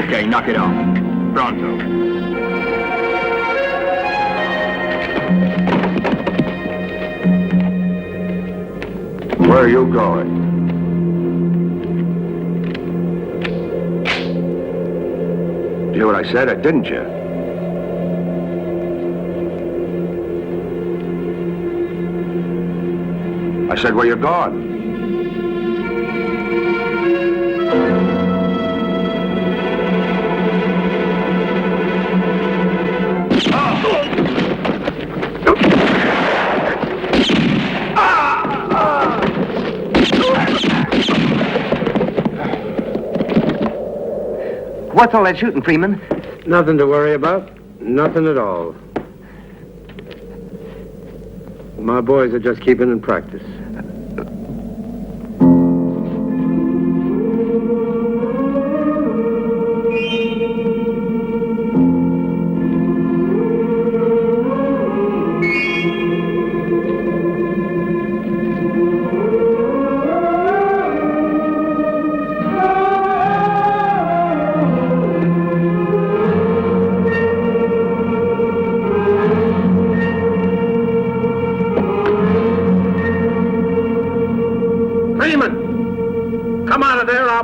Okay, knock it off. Pronto. Where are you going? You hear what I said, or didn't you? I said, where you going? What's all that shooting, Freeman? Nothing to worry about. Nothing at all. My boys are just keeping in practice.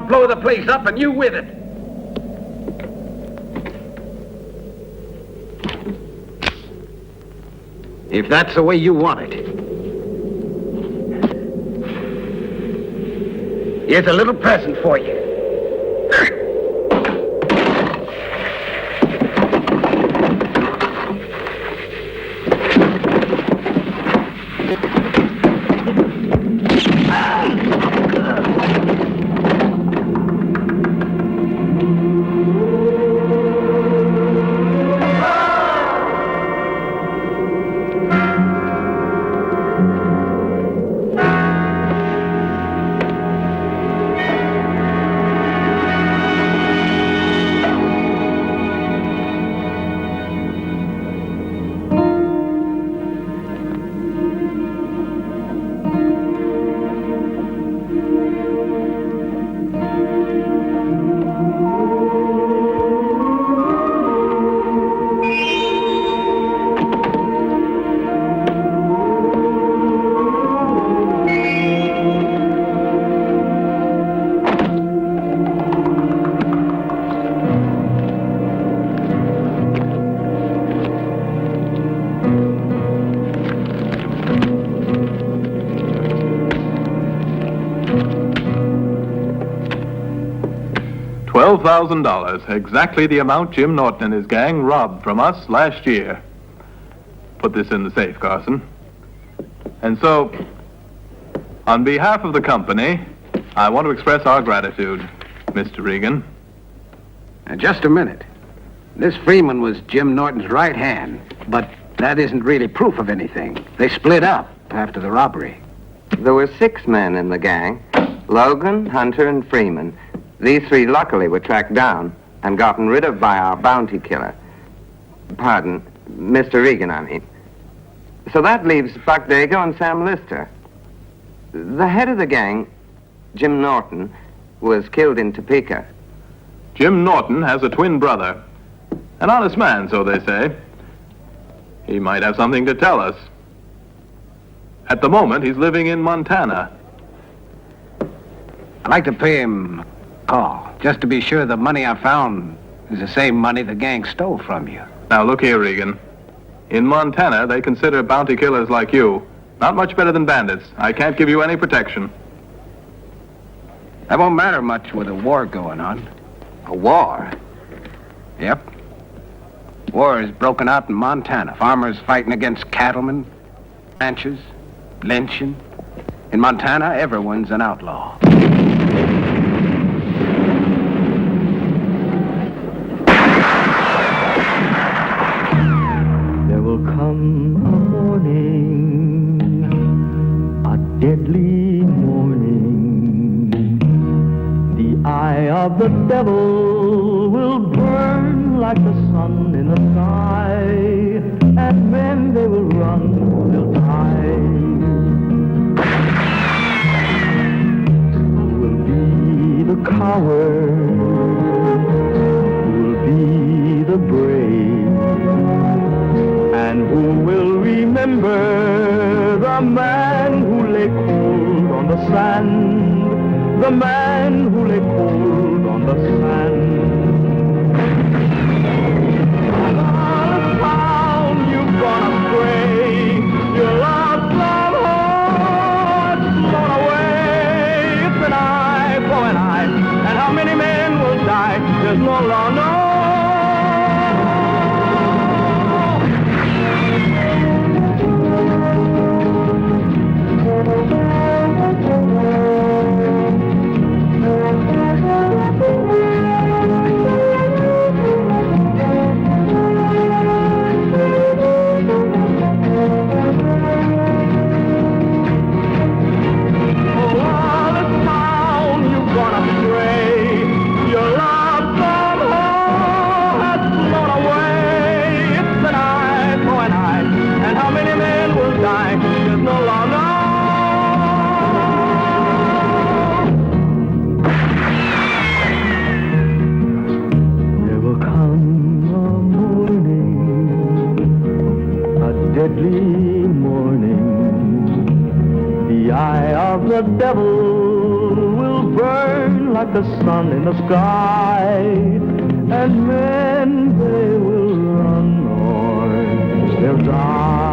Blow the place up and you with it. If that's the way you want it. Here's a little present for you. $12,000, exactly the amount Jim Norton and his gang robbed from us last year. Put this in the safe, Carson. And so, on behalf of the company, I want to express our gratitude, Mr. Regan. Now, just a minute. This Freeman was Jim Norton's right hand, but that isn't really proof of anything. They split up after the robbery. There were 6 men in the gang. Logan, Hunter, and Freeman. These 3 luckily were tracked down and gotten rid of by our bounty killer. Pardon, Mr. Regan, I mean. So that leaves Buck Dago and Sam Lister. The head of the gang, Jim Norton, was killed in Topeka. Jim Norton has a twin brother. An honest man, so they say. He might have something to tell us. At the moment, he's living in Montana. I'd like to pay him a call, just to be sure the money I found is the same money the gang stole from you. Now, look here, Regan. In Montana, they consider bounty killers like you not much better than bandits. I can't give you any protection. That won't matter much with a war going on. A war? Yep. War is broken out in Montana. Farmers fighting against cattlemen, ranchers, lynching. In Montana, everyone's an outlaw. There will come a morning, a deadly morning. The eye of the devil will burn like the sun in the sky, and men they will run or they'll die. Who will be the coward? the man who lay cold on the sand, the man who lay cold on the sand. All the town you've gone astray, your lost love heart blown away. It's an eye for an eye, and how many men will die? There's no law, no. The devil will burn like the sun in the sky, and men they will run or they'll die.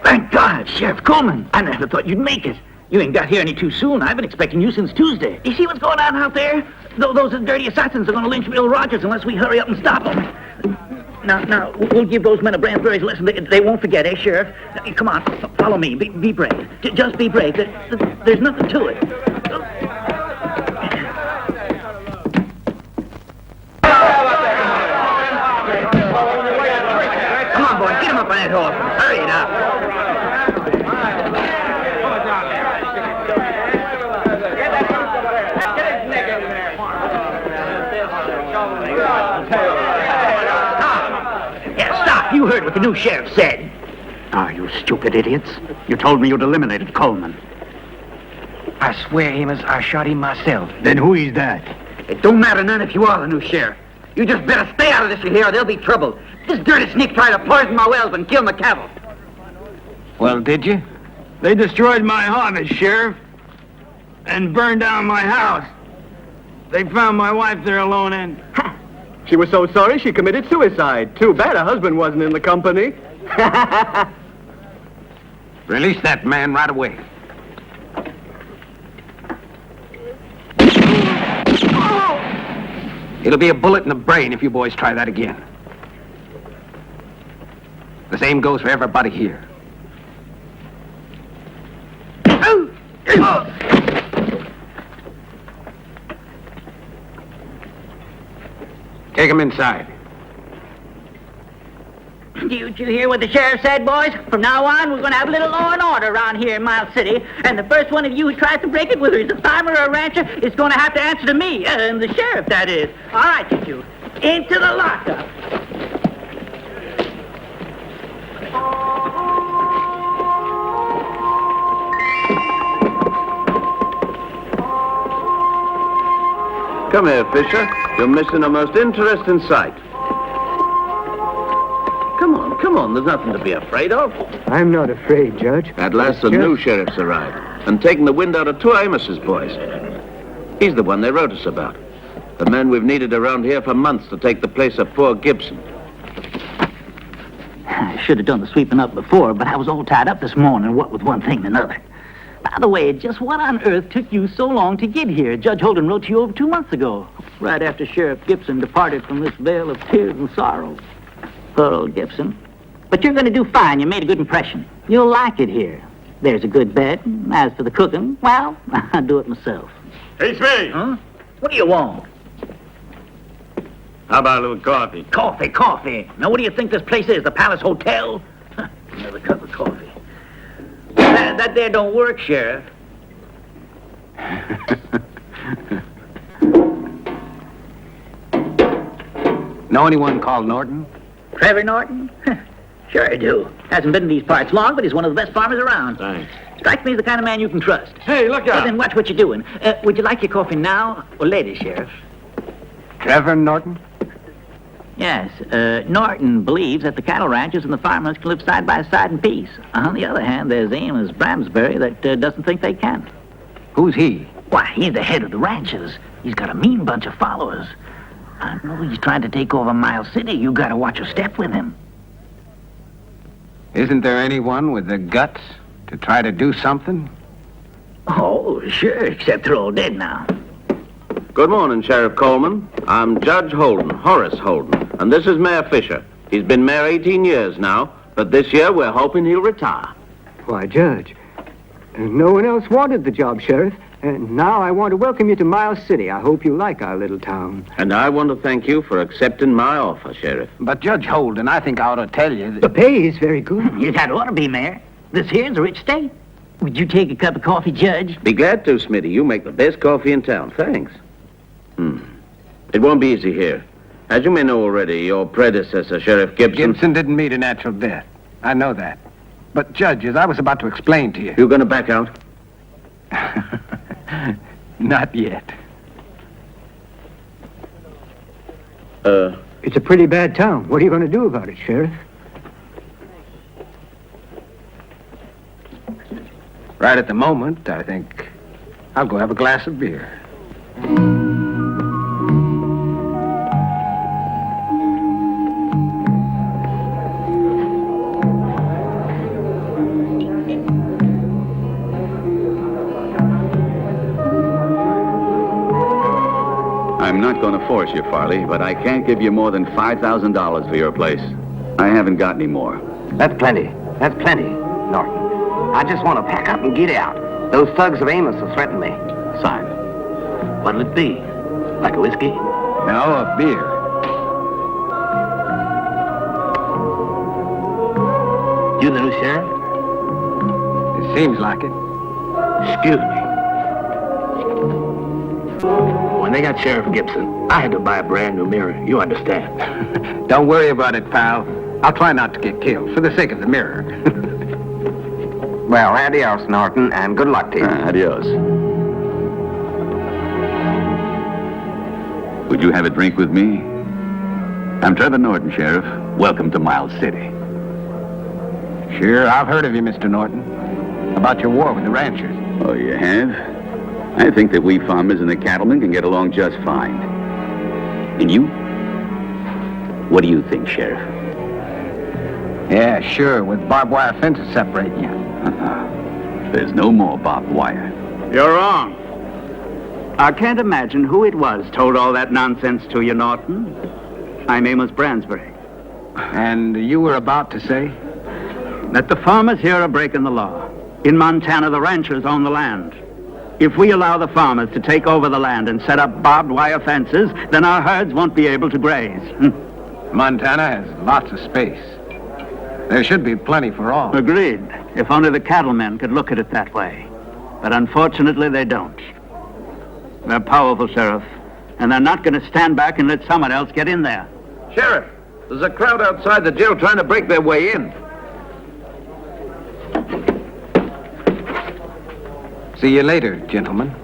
Thank God, Sheriff Coleman. I never thought you'd make it. You ain't got here any too soon. I've been expecting you since Tuesday. You see what's going on out there? Those dirty assassins are going to lynch Bill Rogers unless we hurry up and stop them. Now, we'll give those men of Brantbury's lesson. They won't forget, Sheriff? Come on, follow me. Be brave. Just be brave. There's nothing to it. Come on, boy. Get him up on that horse. Hurry it up. You heard what the new sheriff said. Ah, you stupid idiots. You told me you'd eliminated Coleman. I swear, Amos, I shot him myself. Then who is that? It don't matter none if you are the new sheriff. You just better stay out of this, you hear, or there'll be trouble. This dirty sneak tried to poison my wells and kill my cattle. Well, did you? They destroyed my harvest, Sheriff, and burned down my house. They found my wife there alone and... She was so sorry she committed suicide. Too bad her husband wasn't in the company. Release that man right away. It'll be a bullet in the brain if you boys try that again. The same goes for everybody here. Take him inside. Did you hear what the sheriff said, boys? From now on, we're going to have a little law and order around here in Miles City. And the first one of you who tries to break it, whether he's a farmer or a rancher, is going to have to answer to me. And the sheriff, that is. All right, you two. Into the lockup. Come here, Fisher. You're missing a most interesting sight. Come on, there's nothing to be afraid of. I'm not afraid, Judge. At last the new sheriff's arrived and taken the wind out of two Amos's boys. He's the one they wrote us about. The man we've needed around here for months to take the place of poor Gibson. I should have done the sweeping up before, but I was all tied up this morning, what with one thing and another. By the way, just what on earth took you so long to get here? Judge Holden wrote to you over 2 months ago, right after Sheriff Gibson departed from this vale of tears and sorrow. Poor old Gibson. But you're going to do fine. You made a good impression. You'll like it here. There's a good bet. As for the cooking, well, I'll do it myself. Hey, Smee! Huh? What do you want? How about a little coffee? Coffee. Now, what do you think this place is? The Palace Hotel? Another cup of coffee. That there don't work, Sheriff. Know anyone called Norton? Trevor Norton? Sure I do. Hasn't been in these parts long, but he's one of the best farmers around. Thanks. Strikes me as the kind of man you can trust. Hey, look Well, out! then watch what you're doing. Would you like your coffee now or later, Sheriff? Trevor Norton? Yes, Norton believes that the cattle ranchers and the farmers can live side by side in peace. On the other hand, there's Amos Bramsbury that doesn't think they can. Who's he? Why, he's the head of the ranchers. He's got a mean bunch of followers. I know he's trying to take over Miles City. You gotta watch your step with him. Isn't there anyone with the guts to try to do something? Oh, sure, except they're all dead now. Good morning, Sheriff Coleman. I'm Judge Holden, Horace Holden, and this is Mayor Fisher. He's been mayor 18 years now, but this year we're hoping he'll retire. Why, Judge, no one else wanted the job, Sheriff. And now I want to welcome you to Miles City. I hope you like our little town. And I want to thank you for accepting my offer, Sheriff. But Judge Holden, I think I ought to tell you that... The pay is very good. That ought to be, Mayor. This here's a rich state. Would you take a cup of coffee, Judge? Be glad to, Smitty. You make the best coffee in town. Thanks. It won't be easy here. As you may know already, your predecessor, Sheriff Gibson... Gibson didn't meet a natural death. I know that. But, Judge, as I was about to explain to you... You going to back out? Not yet. It's a pretty bad town. What are you going to do about it, Sheriff? Right at the moment, I think I'll go have a glass of beer. I'm not going to force you, Farley, but I can't give you more than $5,000 for your place. I haven't got any more. That's plenty. That's plenty, Norton. I just want to pack up and get out. Those thugs of Amos will threaten me. Sign. What'll it be? Like a whiskey? No, a beer. You the new sheriff? It seems like it. Excuse me. When they got Sheriff Gibson, I had to buy a brand new mirror. You understand? Don't worry about it, pal. I'll try not to get killed, for the sake of the mirror. Well, adios, Norton, and good luck to you. Adios. Would you have a drink with me? I'm Trevor Norton, Sheriff. Welcome to Miles City. Sure, I've heard of you, Mr. Norton. About your war with the ranchers. Oh, you have? I think that we farmers and the cattlemen can get along just fine. And you? What do you think, Sheriff? Yeah, sure, with barbed wire fences separating you. There's no more barbed wire. You're wrong. I can't imagine who it was told all that nonsense to you, Norton. I'm Amos Bransbury. And you were about to say? That the farmers here are breaking the law. In Montana, the ranchers own the land. If we allow the farmers to take over the land and set up barbed wire fences, then our herds won't be able to graze. Montana has lots of space. There should be plenty for all. Agreed. If only the cattlemen could look at it that way. But unfortunately, they don't. They're powerful, Sheriff, and they're not going to stand back and let someone else get in there. Sheriff, there's a crowd outside the jail trying to break their way in. See you later, gentlemen.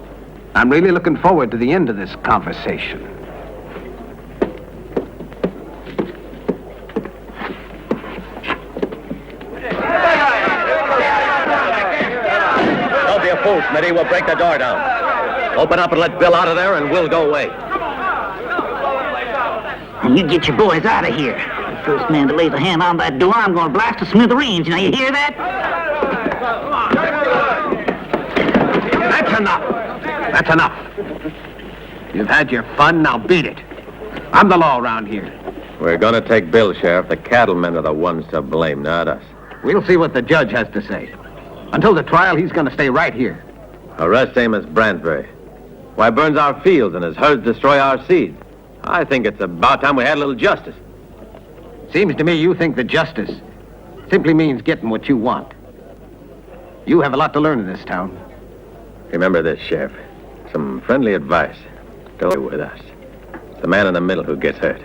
I'm really looking forward to the end of this conversation. Don't be a fool, Smitty. We'll break the door down. Open up and let Bill out of there, and we'll go away. And you get your boys out of here. The first man to lay a hand on that door, I'm going to blast to smithereens. Now, you hear that? That's enough. That's enough. You've had your fun, now beat it. I'm the law around here. We're going to take Bill, Sheriff. The cattlemen are the ones to blame, not us. We'll see what the judge has to say. Until the trial, he's going to stay right here. Arrest Amos Bransbury. Why burns our fields and his herds destroy our seed? I think it's about time we had a little justice. Seems to me you think that justice simply means getting what you want. You have a lot to learn in this town. Remember this, Sheriff. Some friendly advice. Go with us. It's the man in the middle who gets hurt.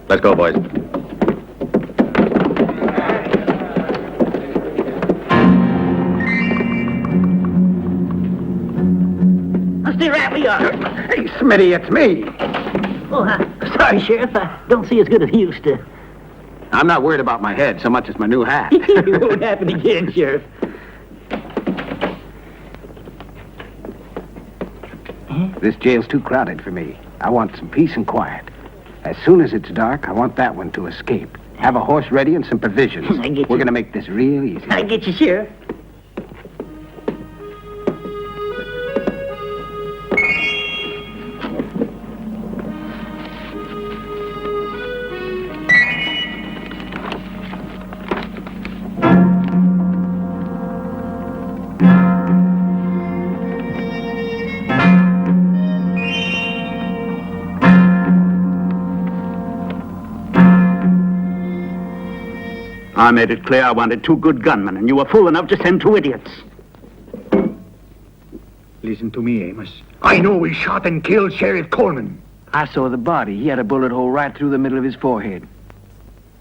Let's go, boys. Stay right where you are. Hey, Smitty, it's me. Oh, sorry, Sheriff. I don't see as good as he used to. I'm not worried about my head so much as my new hat. It won't happen again, Sheriff. This jail's too crowded for me. I want some peace and quiet. As soon as it's dark, I want that one to escape. Have a horse ready and some provisions. I get you. We're going to make this real easy. I get you, Sheriff. I made it clear I wanted 2 good gunmen, and you were fool enough to send 2 idiots. Listen to me, Amos. I know we shot and killed Sheriff Coleman. I saw the body. He had a bullet hole right through the middle of his forehead.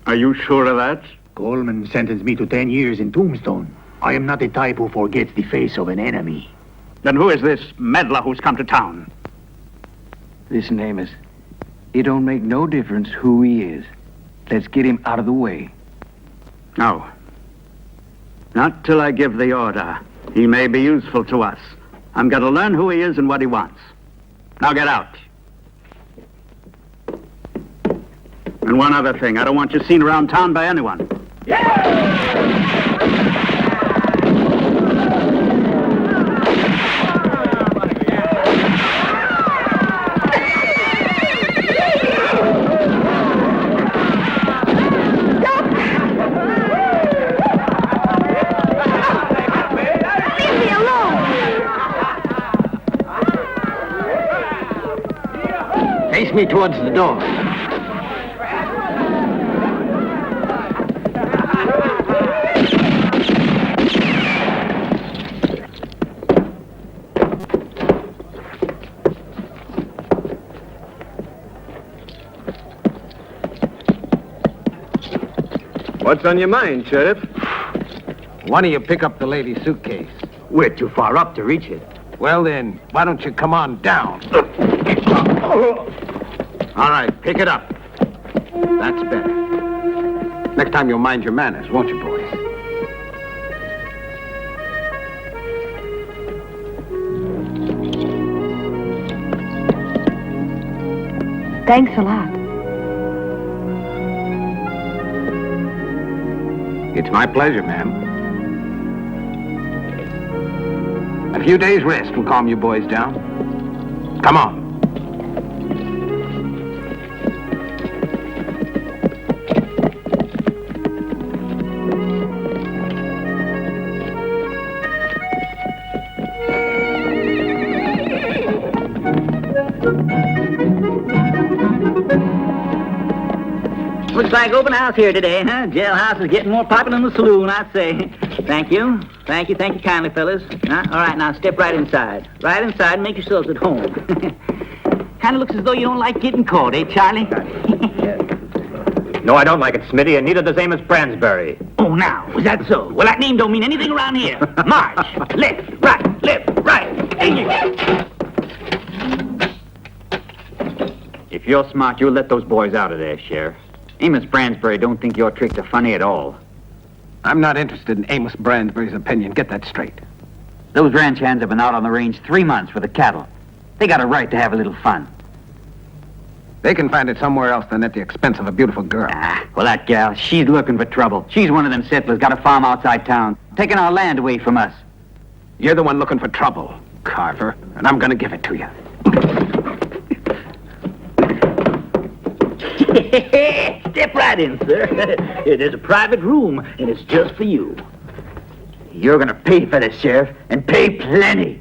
Are you sure of that? Coleman sentenced me to 10 years in Tombstone. I am not the type who forgets the face of an enemy. Then who is this meddler who's come to town? Listen, Amos. It don't make no difference who he is. Let's get him out of the way. No. Not till I give the order. He may be useful to us. I'm going to learn who he is and what he wants. Now get out. And one other thing. I don't want you seen around town by anyone. Face me towards the door. What's on your mind, Sheriff? Why don't you pick up the lady's suitcase? We're too far up to reach it. Well, then, why don't you come on down? All right, pick it up. That's better. Next time you'll mind your manners, won't you, boys? Thanks a lot. It's my pleasure, ma'am. A few days' rest will calm you boys down. Come on. Looks like open house here today, huh? Jailhouse is getting more popular than the saloon, I'd say. Thank you. Thank you kindly, fellas. All right, now step right inside. Right inside and make yourselves at home. Kind of looks as though you don't like getting caught, eh, Charlie? No, I don't like it, Smitty, and neither does Amos Bransbury. Oh, now, is that so? Well, that name don't mean anything around here. March. Left, right. Hey. If you're smart, you'll let those boys out of there, Sheriff. Amos Bransbury don't think your tricks are funny at all. I'm not interested in Amos Bransbury's opinion. Get that straight. Those ranch hands have been out on the range 3 months for the cattle. They got a right to have a little fun. They can find it somewhere else than at the expense of a beautiful girl. Well, that gal, she's looking for trouble. She's one of them settlers, got a farm outside town, taking our land away from us. You're the one looking for trouble, Carver, and I'm gonna give it to you. Step right in, sir. There's a private room, and it's just for you. You're gonna pay for this, Sheriff, and pay plenty.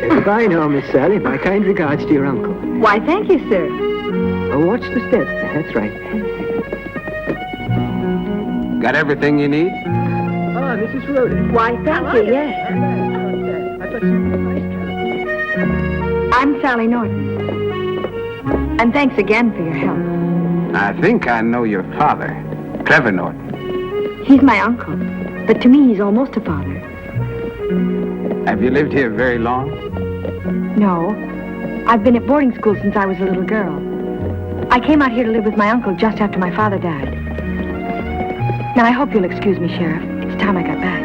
Goodbye now, Miss Sally. My kind regards to your uncle. Why, thank you, sir. Oh, watch the step. That's right. Got everything you need? Ah, Mrs. Rhoda. Why, thank you, yes. I'm Sally Norton. And thanks again for your help. I think I know your father, Trevor Norton. He's my uncle, but to me he's almost a father. Have you lived here very long? No. I've been at boarding school since I was a little girl. I came out here to live with my uncle just after my father died. Now, I hope you'll excuse me, Sheriff. It's time I got back.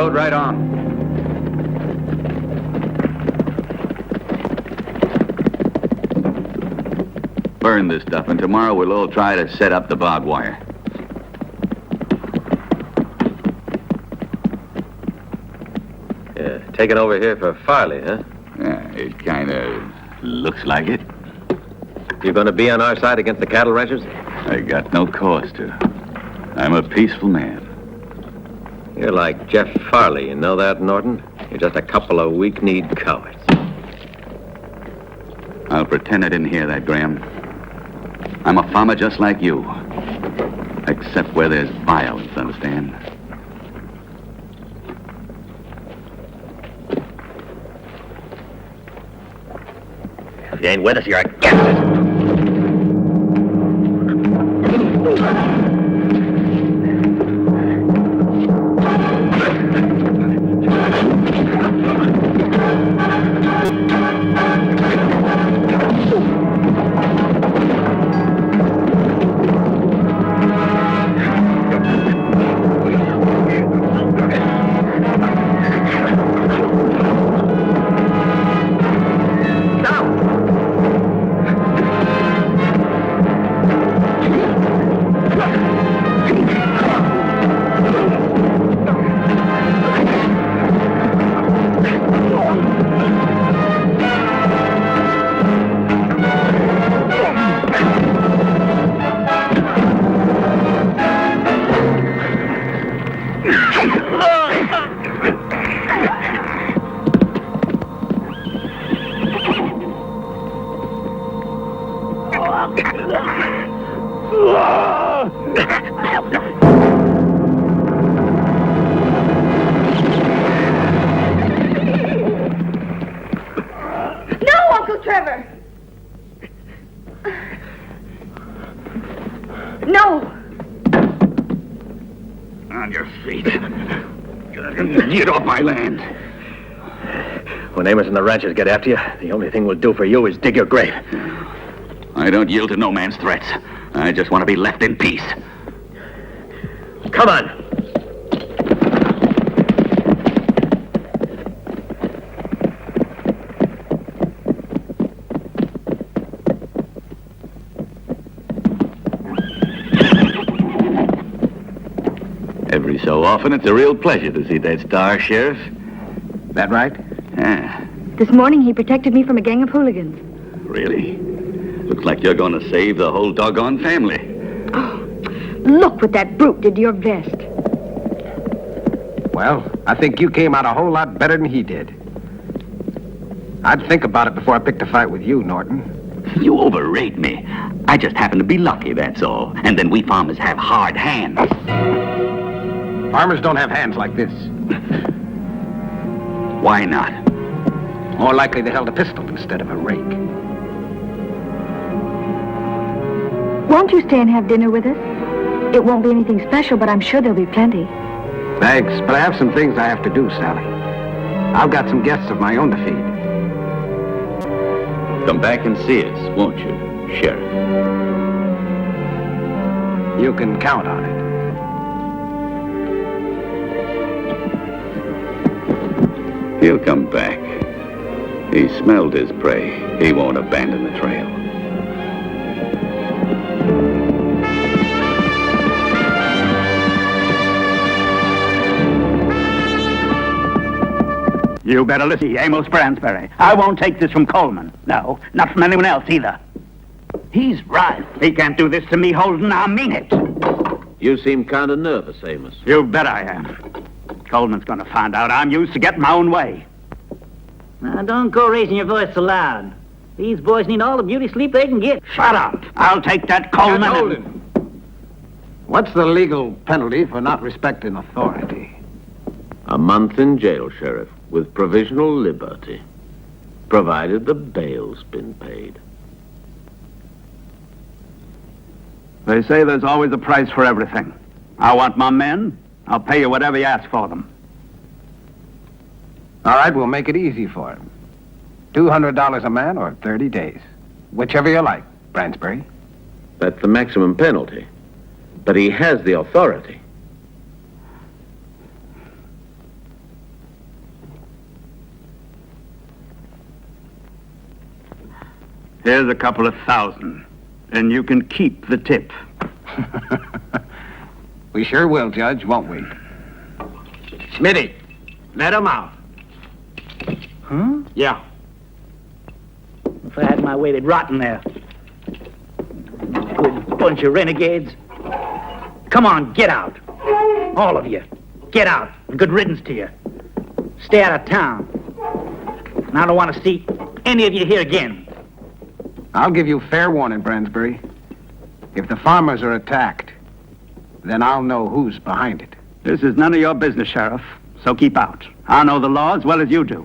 Right on. Burn this stuff, and tomorrow we'll all try to set up the barbed wire. Yeah, taking over here for Farley, huh? Yeah, it kind of looks like it. You gonna be on our side against the cattle ranchers? I got no cause to. I'm a peaceful man. You're like Jeff Farley, you know that, Norton? You're just a couple of weak-kneed cowards. I'll pretend I didn't hear that, Graham. I'm a farmer just like you. Except where there's violence, understand? If you ain't with us, you're against us. Uncle Trevor! No! On your feet. Get off my land. When Amos and the ranchers get after you, the only thing we'll do for you is dig your grave. I don't yield to no man's threats. I just want to be left in peace. Come on. Every so often, it's a real pleasure to see that star, Sheriff. That right? Yeah, This morning he protected me from a gang of hooligans. really. Looks like you're going to save the whole doggone family. Look what that brute did to your vest. Well, I think you came out a whole lot better than he did. I'd think about it before I picked a fight with you, Norton. You overrate me. I just happen to be lucky, that's all. And then we farmers have hard hands. Farmers don't have hands like this. Why not? More likely they held a pistol instead of a rake. Won't you stay and have dinner with us? It won't be anything special, but I'm sure there'll be plenty. Thanks, but I have some things I have to do, Sally. I've got some guests of my own to feed. Come back and see us, won't you, Sheriff? You can count on it. He'll come back. He smelled his prey. He won't abandon the trail. You better listen, Amos Bransbury. I won't take this from Coleman. No, not from anyone else either. He's right. He can't do this to me, Holden. I mean it. You seem kind of nervous, Amos. You bet I am. Coleman's going to find out I'm used to getting my own way. Now, don't go raising your voice so loud. These boys need all the beauty sleep they can get. Shut up. I'll take that Coleman. Holden. What's the legal penalty for not respecting authority? A month in jail, Sheriff, with provisional liberty, provided the bail's been paid. They say there's always a price for everything. I want my men. I'll pay you whatever you ask for them. All right, we'll make it easy for him. $200 a man or 30 days. Whichever you like, Bransbury. That's the maximum penalty. But he has the authority. Here's a couple of $1,000, and you can keep the tip. We sure will, Judge, won't we? Smitty, let him out. Huh? Yeah. If I had my way, they'd rot in there. Good bunch of renegades. Come on, get out. All of you. Get out. And good riddance to you. Stay out of town. And I don't want to see any of you here again. I'll give you fair warning, Bransbury. If the farmers are attacked, then I'll know who's behind it. This is none of your business, Sheriff, so keep out. I know the law as well as you do.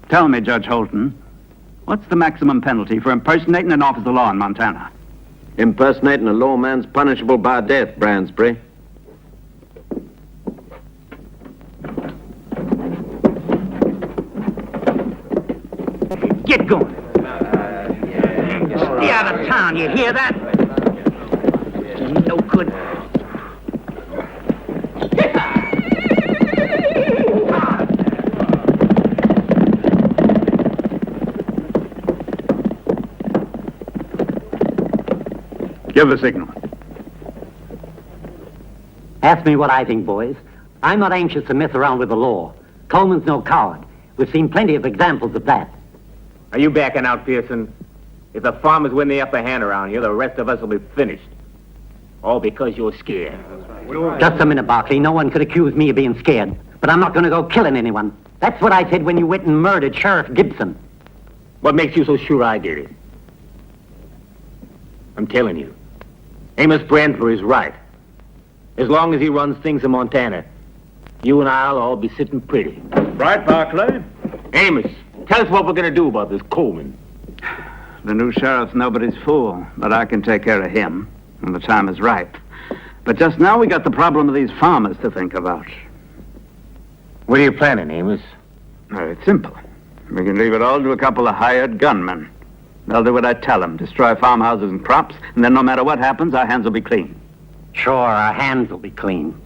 Tell me, Judge Holton, what's the maximum penalty for impersonating an officer of law in Montana? Impersonating a lawman's punishable by death, Bransbury. Get going. Stay out of town, you hear that? No good. Give the signal. Ask me what I think, boys. I'm not anxious to mess around with the law. Coleman's no coward. We've seen plenty of examples of that. Are you backing out, Pearson? If the farmers win the upper hand around here, the rest of us will be finished. All because you're scared. Just a minute, Barkley. No one could accuse me of being scared. But I'm not going to go killing anyone. That's what I said when you went and murdered Sheriff Gibson. What makes you so sure I did it? I'm telling you, Amos Bransbury is right. As long as he runs things in Montana, you and I'll all be sitting pretty. Right, Barkley. Amos, tell us what we're going to do about this Coleman. The new sheriff's nobody's fool, but I can take care of him when the time is right. But just now we got the problem of these farmers to think about. What are you planning, Amos? It's simple. We can leave it all to a couple of hired gunmen. They'll do what I tell them, destroy farmhouses and crops, and then no matter what happens, our hands will be clean. Sure, our hands will be clean.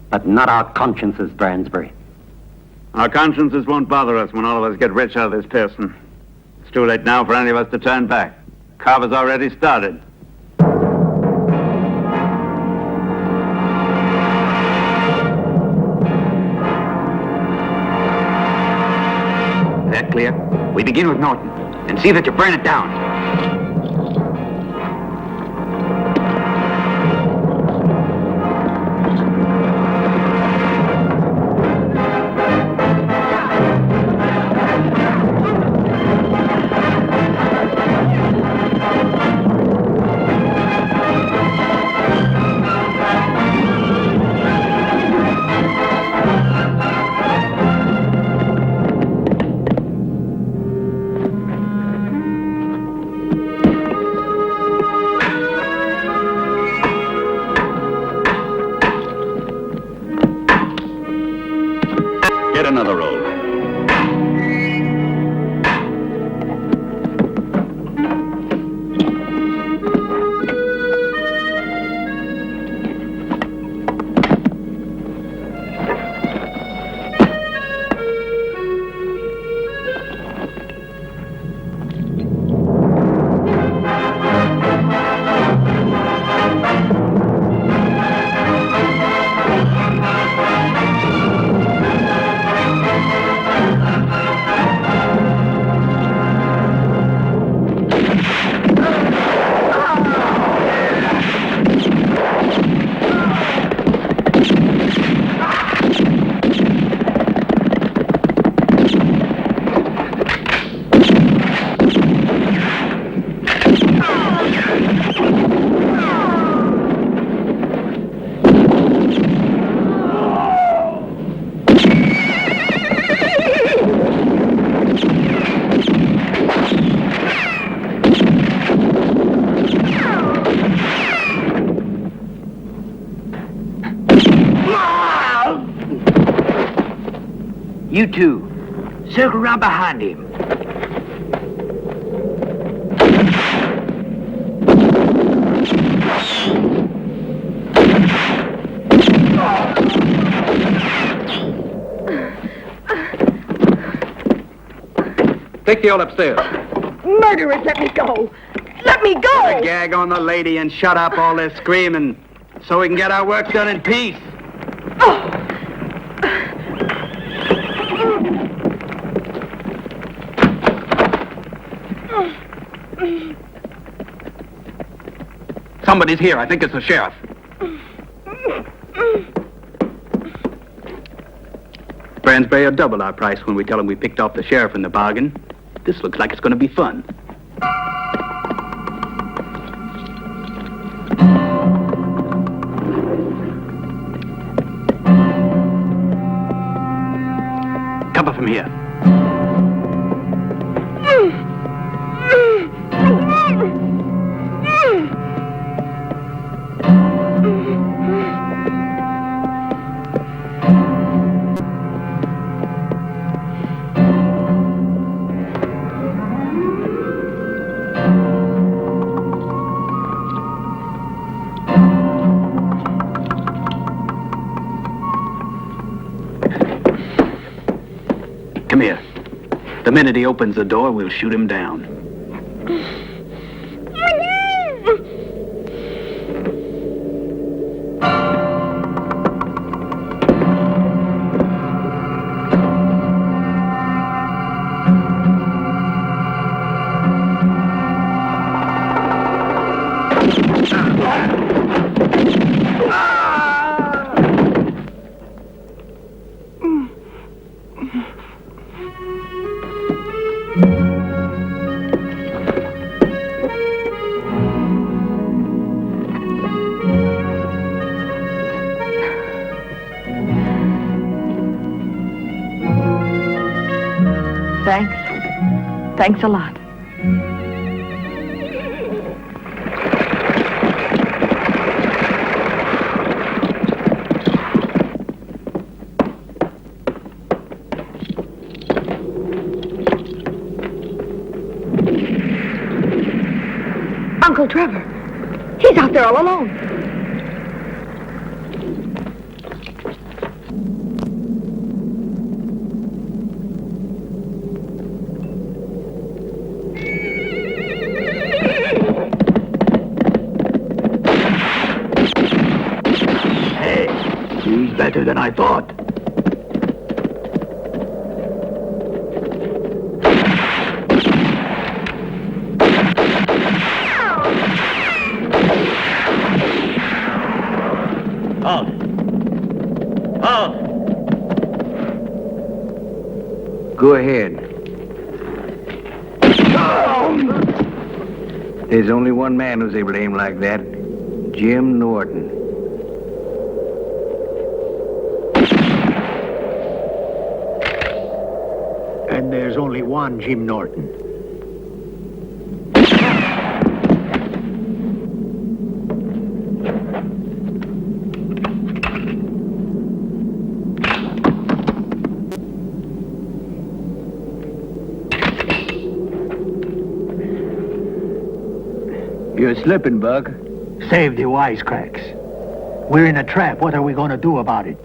But not our consciences, Bransbury. Our consciences won't bother us when all of us get rich out of this Pearson. It's too late now for any of us to turn back. Carver's already started. That clear? We begin with Norton and see that you burn it down. Get another roll. You two, circle around behind him. Take the old upstairs. Murderers, let me go. Let me go! Gag on the lady and shut up all this screaming so we can get our work done in peace. Somebody's here. I think it's the sheriff. Bransbury will double our price when we tell him we picked off the sheriff in the bargain. This looks like it's going to be fun. Cover from here. Come here. The minute he opens the door, we'll shoot him down. Thanks. Thanks a lot. Uncle Trevor. He's out there all alone. Hey, he's better than I thought. Go ahead. There's only one man who's able to aim like that. Jim Norton. And there's only one Jim Norton. You're slipping, Buck. Save the wisecracks. We're in a trap. What are we going to do about it?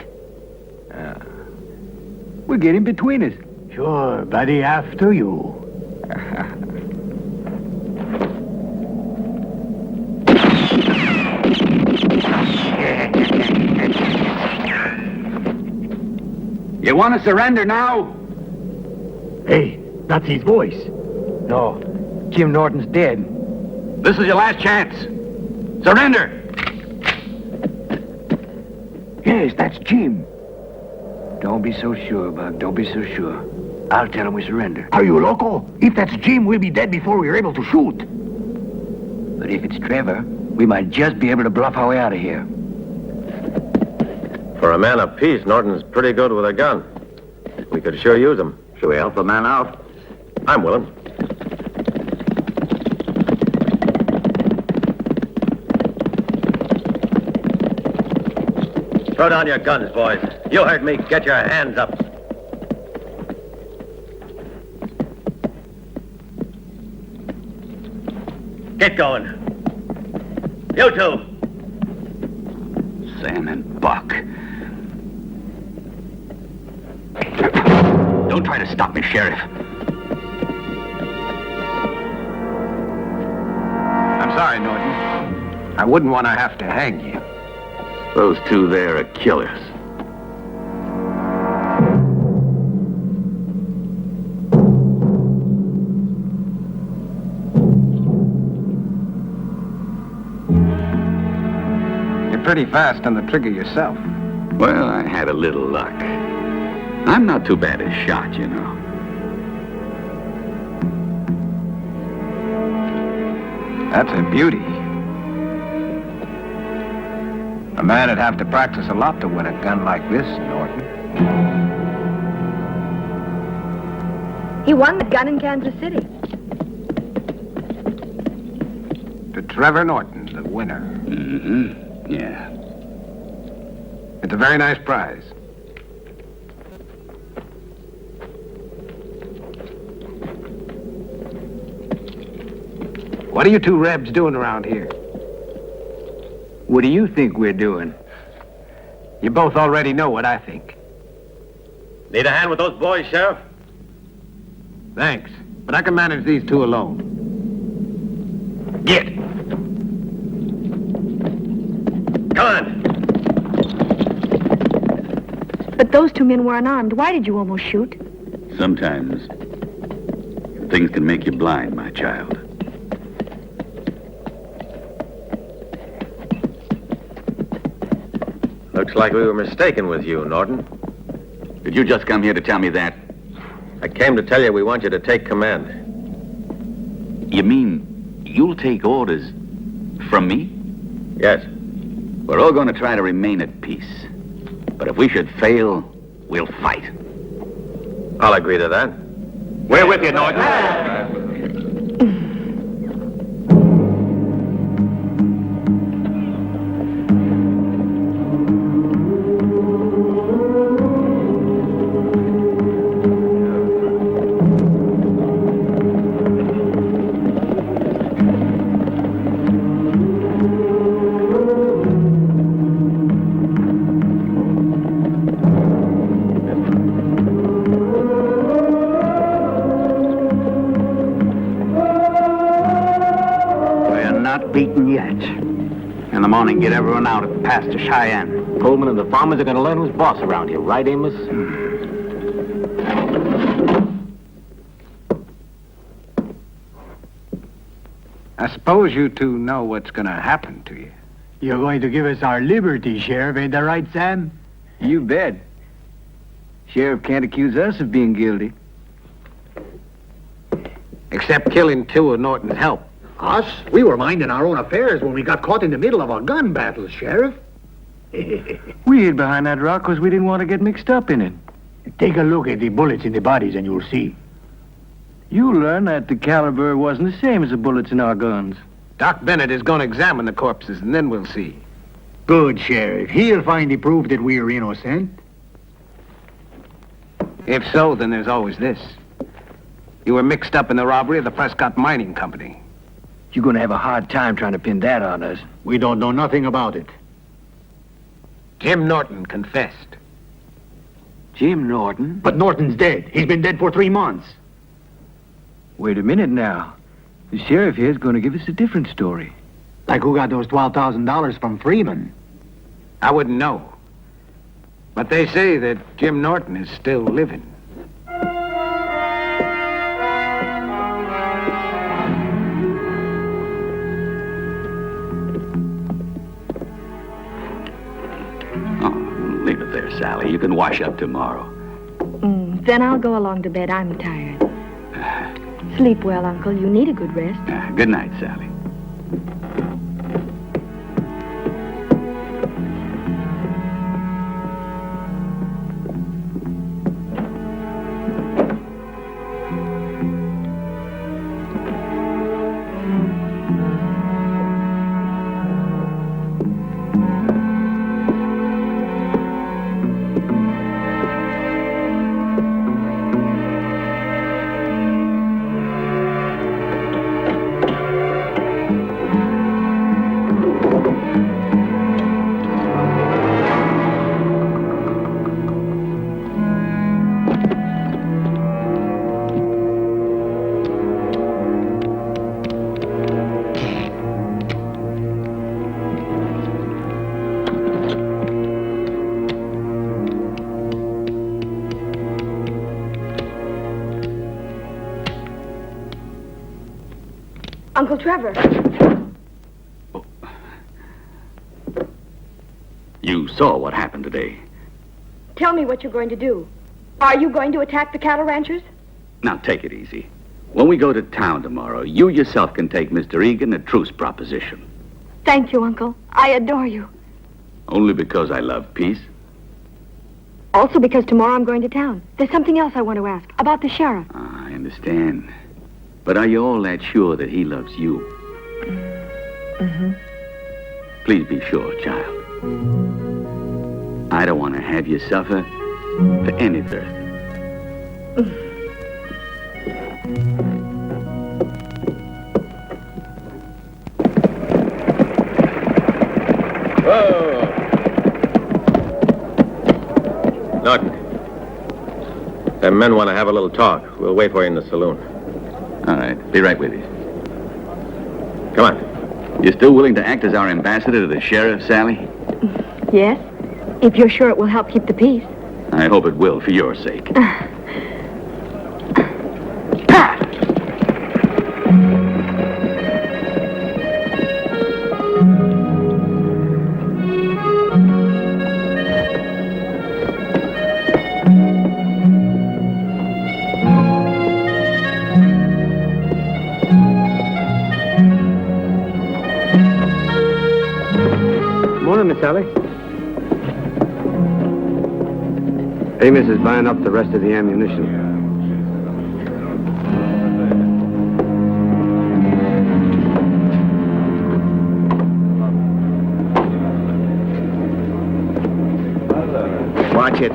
We'll get him between us. Sure, buddy, after you. You want to surrender now? Hey, that's his voice. No, Jim Norton's dead. This is your last chance. Surrender! Yes, that's Jim. Don't be so sure, Buck. Don't be so sure. I'll tell him we surrender. Are you loco? If that's Jim, we'll be dead before we're able to shoot. But if it's Trevor, we might just be able to bluff our way out of here. For a man of peace, Norton's pretty good with a gun. We could sure use him. Should we help the man out? I'm willing. Throw down your guns, boys. You heard me. Get your hands up. Get going. You two. Sam and Buck. Don't try to stop me, Sheriff. I'm sorry, Norton. I wouldn't want to have to hang you. Those two there are killers. You're pretty fast on the trigger yourself. Well, I had a little luck. I'm not too bad a shot, you know. That's a beauty. A man would have to practice a lot to win a gun like this, Norton. He won the gun in Kansas City. To Trevor Norton, the winner. Mm-hmm. Yeah. It's a very nice prize. What are you two rebs doing around here? What do you think we're doing? You both already know what I think. Need a hand with those boys, Sheriff? Thanks, but I can manage these two alone. Get! Come on. But those two men were unarmed. Why did you almost shoot? Sometimes things can make you blind, my child. Looks like we were mistaken with you, Norton. Did you just come here to tell me that? I came to tell you we want you to take command. You mean you'll take orders from me? Yes. We're all going to try to remain at peace. But if we should fail, we'll fight. I'll agree to that. We're with you, Norton. Beaten yet. In the morning, get everyone out at the pass to Cheyenne. Coleman and the farmers are going to learn who's boss around here, right, Amos? I suppose you two know what's going to happen to you. You're going to give us our liberty, Sheriff, ain't that right, Sam? You bet. Sheriff can't accuse us of being guilty. Except killing two of Norton's help. Us? We were minding our own affairs when we got caught in the middle of a gun battle, Sheriff. We hid behind that rock because we didn't want to get mixed up in it. Take a look at the bullets in the bodies and you'll see. You'll learn that the caliber wasn't the same as the bullets in our guns. Doc Bennett is going to examine the corpses, and then we'll see. Good, Sheriff. He'll find the proof that we're innocent. If so, then there's always this. You were mixed up in the robbery of the Prescott Mining Company. You're going to have a hard time trying to pin that on us. We don't know nothing about it. Jim Norton confessed. Jim Norton? But Norton's dead. He's been dead for 3 months. Wait a minute now. The sheriff here's going to give us a different story. Like who got those $12,000 from Freeman? I wouldn't know. But they say that Jim Norton is still living. Leave it there, Sally. You can wash up tomorrow. Then I'll go along to bed. I'm tired. Sleep well, Uncle. You need a good rest. Good night, Sally. Uncle Trevor. You saw what happened today. Tell me what you're going to do. Are you going to attack the cattle ranchers? Now, take it easy. When we go to town tomorrow, you yourself can take Mr. Egan a truce proposition. Thank you, Uncle. I adore you. Only because I love peace. Also because tomorrow I'm going to town. There's something else I want to ask about the sheriff. I understand. But are you all that sure that he loves you? Mm-hmm. Please be sure, child. I don't want to have you suffer for anything. Whoa! Norton. The men want to have a little talk. We'll wait for you in the saloon. All right. Be right with you. Come on. You still willing to act as our ambassador to the sheriff, Sally? Yes, if you're sure it will help keep the peace. I hope it will, for your sake. Morning, Miss Sally. Amos is buying up the rest of the ammunition. it.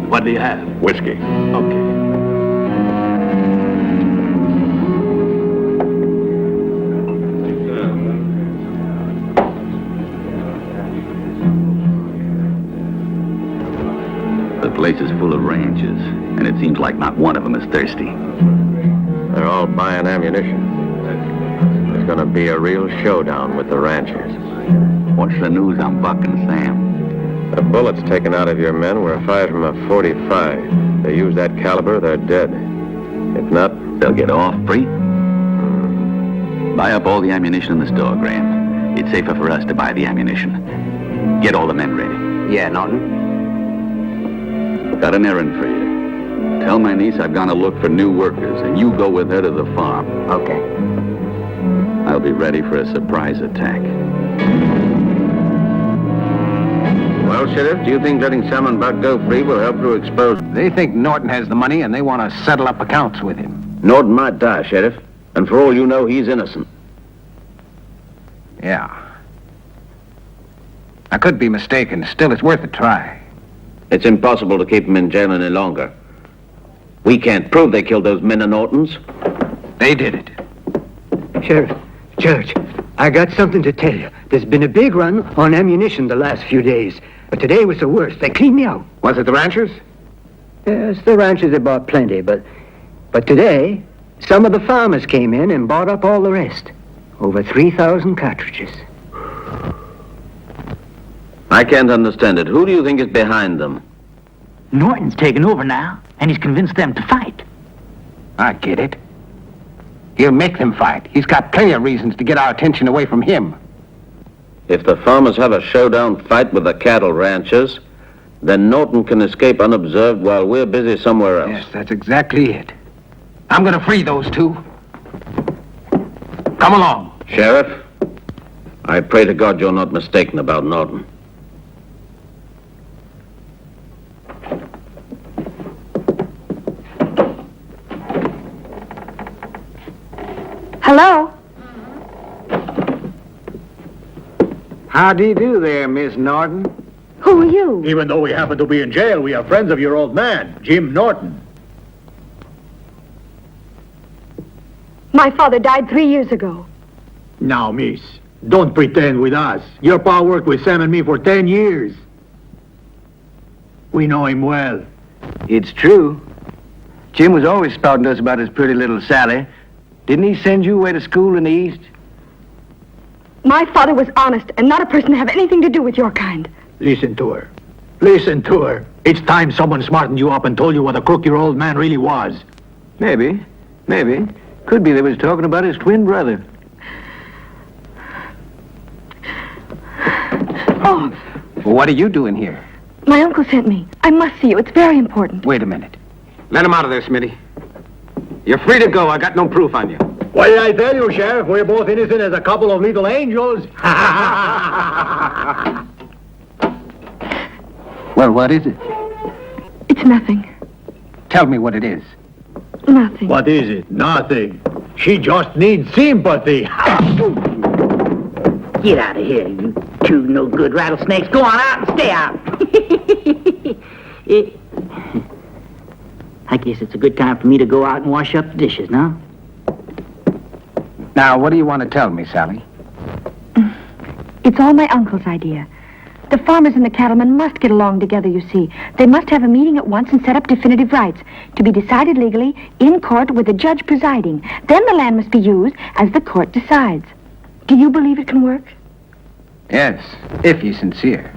What do you have? Whiskey. Okay. The place is full of ranches, and it seems like not one of them is thirsty. They're all buying ammunition. There's gonna be a real showdown with the ranchers. What's the news on Buck and Sam? The bullets taken out of your men were fired from a .45. They use that caliber, they're dead. If not, they'll get off free. Buy up all the ammunition in the store, Graham. It's safer for us to buy the ammunition. Get all the men ready. Yeah, Norton? Got an errand for you. Tell my niece I've gone to look for new workers, and you go with her to the farm. Okay. I'll be ready for a surprise attack. Well, Sheriff, do you think letting Sam and Buck go free will help to expose... They think Norton has the money, and they want to settle up accounts with him. Norton might die, Sheriff. And for all you know, he's innocent. Yeah. I could be mistaken. Still, it's worth a try. It's impossible to keep him in jail any longer. We can't prove they killed those men of Norton's. They did it. Sheriff, Judge, I got something to tell you. There's been a big run on ammunition the last few days. But today was the worst. They cleaned me out. Was it the ranchers? Yes, the ranchers have bought plenty, but today, some of the farmers came in and bought up all the rest. Over 3,000 cartridges. I can't understand it. Who do you think is behind them? Norton's taken over now, and he's convinced them to fight. I get it. He'll make them fight. He's got plenty of reasons to get our attention away from him. If the farmers have a showdown fight with the cattle ranchers, then Norton can escape unobserved while we're busy somewhere else. Yes, that's exactly it. I'm going to free those two. Come along. Sheriff, I pray to God you're not mistaken about Norton. Hello? How do you do there, Miss Norton? Who are you? Even though we happen to be in jail, we are friends of your old man, Jim Norton. My father died 3 years ago. Now, miss, don't pretend with us. Your pa worked with Sam and me for 10 years. We know him well. It's true. Jim was always spouting to us about his pretty little Sally. Didn't he send you away to school in the East? My father was honest and not a person to have anything to do with your kind. Listen to her. Listen to her. It's time someone smartened you up and told you what a crook your old man really was. Maybe. Could be they was talking about his twin brother. Oh, Well, what are you doing here? my uncle sent me. I must see you. It's very important. Wait a minute. Let him out of there, Smitty. You're free to go. I got no proof on you. What did I tell you, Sheriff? We're both innocent as a couple of little angels. Well, what is it? It's nothing. Tell me what it is. Nothing. What is it? Nothing. She just needs sympathy. Get out of here, you two no-good rattlesnakes. Go on out and stay out. I guess it's a good time for me to go out and wash up the dishes, no? Now, what do you want to tell me, Sally? It's all my uncle's idea. The farmers and the cattlemen must get along together, you see. They must have a meeting at once and set up definitive rights to be decided legally in court with a judge presiding. Then the land must be used as the court decides. Do you believe it can work? Yes, if he's sincere.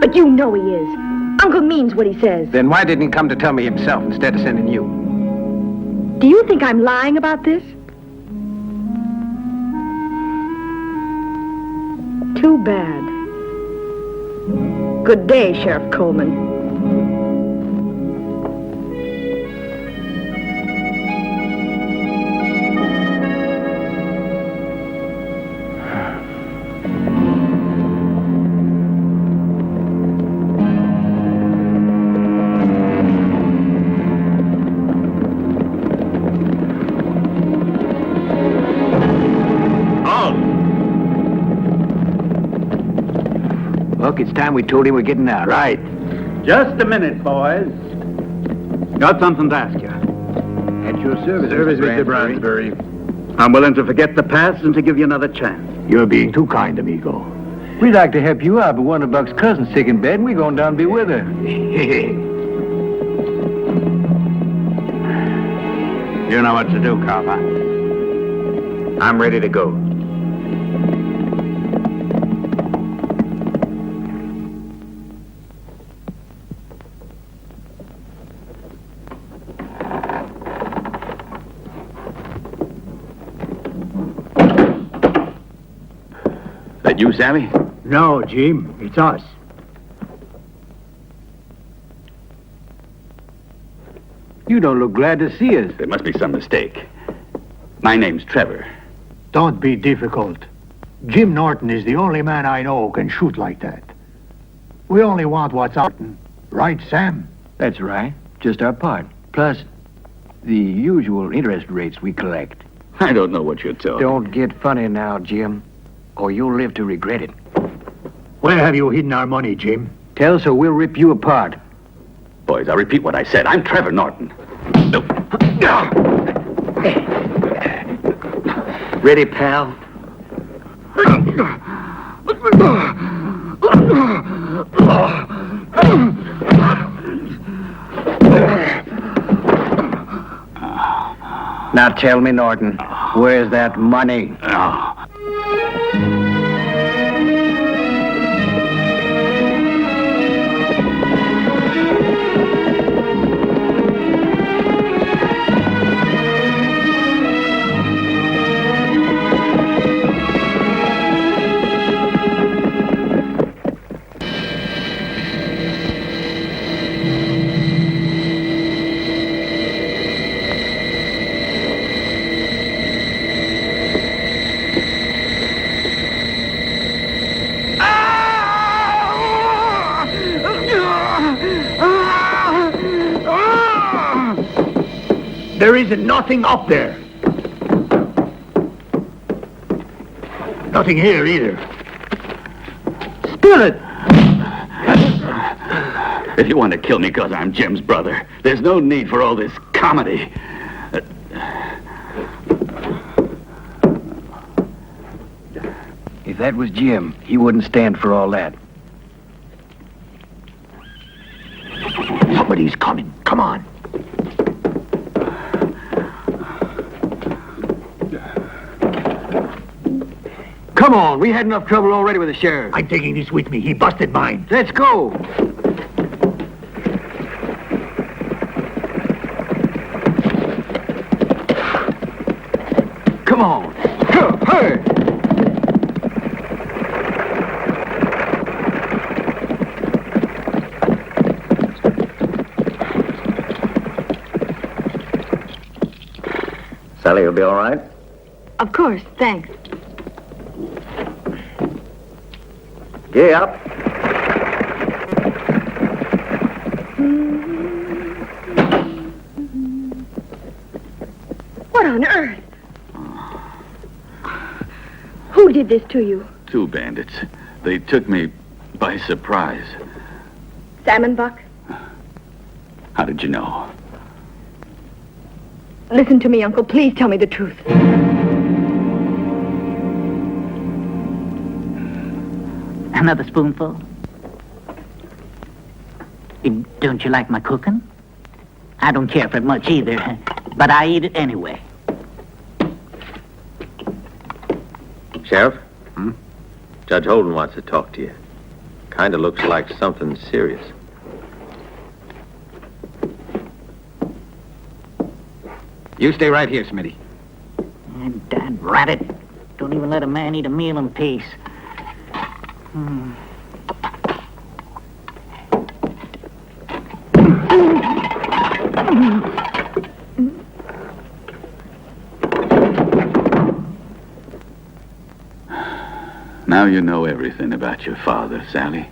But you know he is. Uncle means what he says. Then why didn't he come to tell me himself instead of sending you? Do you think I'm lying about this? Too bad. Good day, Sheriff Coleman. It's time we told him we're getting out. Right. Just a minute, boys. Got something to ask you. At your service, Mr. Bransbury. I'm willing to forget the past and to give you another chance. You're being too kind, amigo. We'd like to help you out, but one of Buck's cousins sick in bed, and we're going down to be with her. You know what to do, Carver. I'm ready to go. That you, Sammy? No, Jim, it's us. You don't look glad to see us. There must be some mistake. My name's Trevor. Don't be difficult. Jim Norton is the only man I know who can shoot like that. We only want what's out. Right, Sam? That's right. Just our part. Plus, the usual interest rates we collect. I don't know what you're telling. Don't get funny now, Jim, or you'll live to regret it. Where have you hidden our money, Jim? Tell us or we'll rip you apart. Boys, I'll repeat what I said. I'm Trevor Norton. Ready, pal? Now tell me, Norton, where's that money? There isn't nothing up there. Nothing here either. Spill it! If you want to kill me because I'm Jim's brother, there's no need for all this comedy. If that was Jim, he wouldn't stand for all that. Somebody's coming. Come on. Come on, we had enough trouble already with the sheriff. I'm taking this with me. He busted mine. Let's go. Come on. Hurry. Sally, you'll be all right? Of course, thanks. Gee up. What on earth? Who did this to you? 2 bandits. They took me by surprise. Salmon Buck? How did you know? Listen to me, Uncle. Please tell me the truth. Another spoonful? Don't you like my cooking? I don't care for it much either, but I eat it anyway. Sheriff? Judge Holden wants to talk to you. Kind of looks like something serious. You stay right here, Smitty. And dad rat it. Don't even let a man eat a meal in peace. Now you know everything about your father, Sally.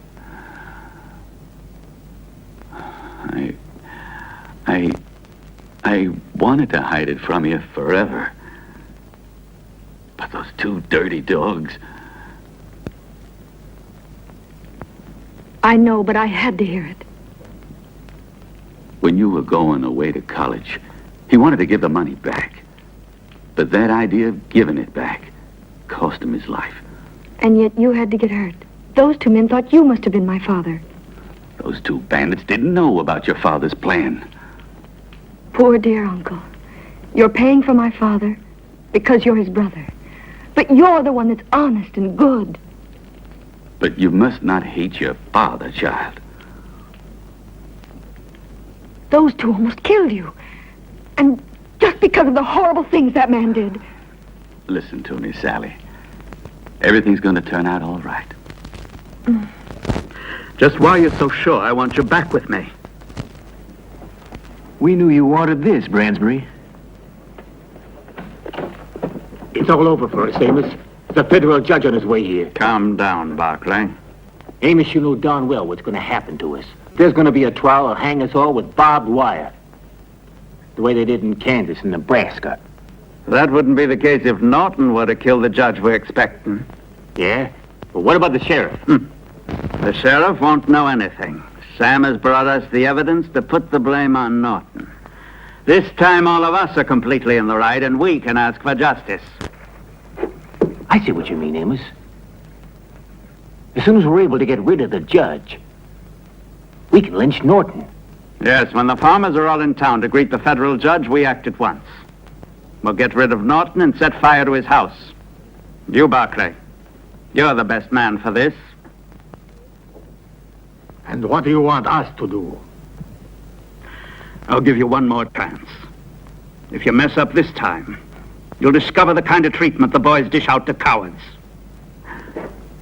I wanted to hide it from you forever. But those 2 dirty dogs... I know, but I had to hear it. When you were going away to college, he wanted to give the money back. But that idea of giving it back cost him his life. And yet you had to get hurt. Those two men thought you must have been my father. Those two bandits didn't know about your father's plan. Poor dear uncle. You're paying for my father because you're his brother. But you're the one that's honest and good. But you must not hate your father, child. Those two almost killed you. And just because of the horrible things that man did. Listen to me, Sally. Everything's going to turn out all right. Just why you're so sure I want you back with me? We knew you wanted this, Bransbury. It's all over for us, Amos. The federal judge on his way here. Calm down, Barclay. Amos, you know darn well what's going to happen to us. There's going to be a trial that'll hang us all with barbed wire. The way they did in Kansas and Nebraska. That wouldn't be the case if Norton were to kill the judge we're expecting. Yeah? But what about the sheriff? The sheriff won't know anything. Sam has brought us the evidence to put the blame on Norton. This time all of us are completely in the right, and we can ask for justice. I see what you mean, Amos. As soon as we're able to get rid of the judge, we can lynch Norton. Yes, when the farmers are all in town to greet the federal judge, we act at once. We'll get rid of Norton and set fire to his house. You, Barclay, you're the best man for this. And what do you want us to do? I'll give you one more chance. If you mess up this time, you'll discover the kind of treatment the boys dish out to cowards.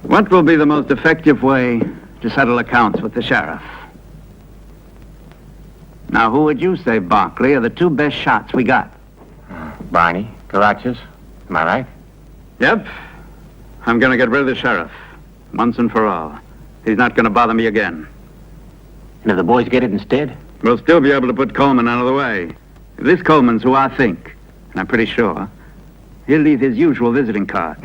What will be the most effective way to settle accounts with the sheriff? Now, who would you say, Barclay, are the two best shots we got? Barney, Caraccius, am I right? Yep. I'm going to get rid of the sheriff, once and for all. He's not going to bother me again. And if the boys get it instead? We'll still be able to put Coleman out of the way. If this Coleman's who I think, and I'm pretty sure, he'll leave his usual visiting card.